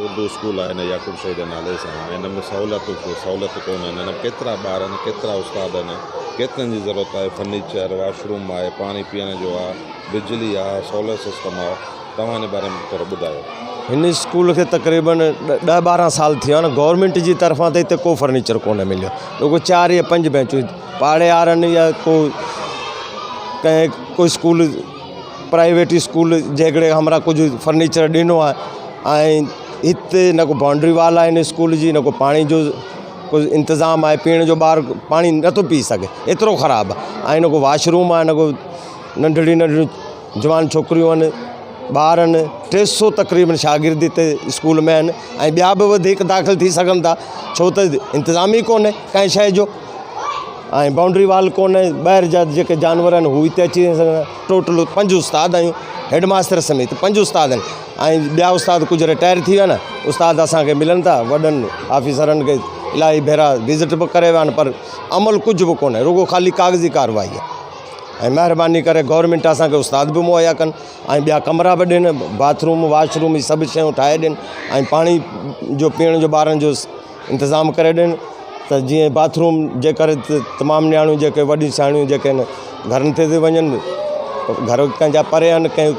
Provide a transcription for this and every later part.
Urdu school आहे याकूब शहीद नाले सां, इन में सहूलियत कोन आहिनि। हिन केतिरा ॿार आहिनि, केतिरा उस्ताद आहिनि, केतिरनि जी ज़रूरत आहे। फर्नीचर, वॉशरूम आहे, पाणी पीअण जो आहे, बिजली आहे, सोलर सिस्टम आहे। तव्हां हिन बारे में थोरो ॿुधायो। हिन स्कूल के तक़रीबन 10-12 साल थी विया गवर्नमेंट की तरफा तो इतने को फर्नीचर को मिलो, रुगो 4 या 5 बेंचूं पाड़े वारनि या कोई स्कूल प्राइवेट स्कूल जैकड़े हमरा कुछ फर्नीचर दिनों है। इतने न को बाउंड्री वाल है स्कूल जी, न को पानी जो कुछ इंतज़ाम है, पीने जो बार पानी न तो पी सके, एतरो ख़राब है। न को वॉशरूम है, न को नंढड़ी नंढड़ी जवान छोकरियों ॿार 300 तकरीबन शागिर्द इतने स्कूल में आहिनि ऐं ॿिया बि वधीक दाख़िल थी सघनि था, छो त इंतज़ाम ही कोन्हे कंहिं शइ जो। ऐं बाउंड्री वाल कोन्हे, ॿाहिरि जा जेके जानवर आहिनि हू हिते अची सघनि। टोटल 5 उस्ताद आहियूं, हेड मास्टर समेत 5 उस्ताद आहिनि ऐं ॿिया उस्ताद कुझु रिटायर थी विया न। उस्ताद असांखे मिलनि था, वॾनि ऑफिसरनि खे इलाही भेरा विज़िट भी करे विया आहिनि, पर अमल कुझु बि कोन्हे, रुगो ख़ाली कागज़ी कार्रवाई आहे। ऐं महिरबानी करे गवर्नमेंट असांखे उस्ताद भी मुहैया कनि ऐं ॿिया कमरा भी ॾियनि, बाथरूम वॉशरूम ही सभु शयूं ठाहे ॾियनि ऐं पाणी जो पीअण जो ॿारनि जो इंतज़ाम करे ॾियनि। त जीअं बाथरूम जे करे तमामु नियाणियूं जेके वॾियूं सियाणियूं जेके आहिनि घरनि ते वञनि, घर कंहिंजा परे आहिनि, कंहिं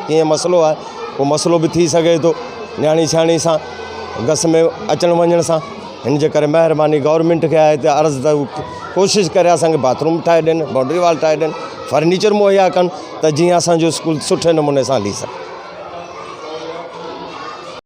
कीअं मसइलो आहे उहो मसइलो भी थी सघे थो नियाणी सियाणी सां गस में अचण वञण सां। हिन जे करे महिरबानी गवर्नमेंट खे आहे त अर्ज़ु त कोशिशि करे असांखे बाथरूम ठाहे ॾियनि, बाउंड्री वाल ठाहे ॾियनि, फर्नीचर मुहैया कनि, त जीअं असांजो स्कूल सुठे नमूने सां हली सघे।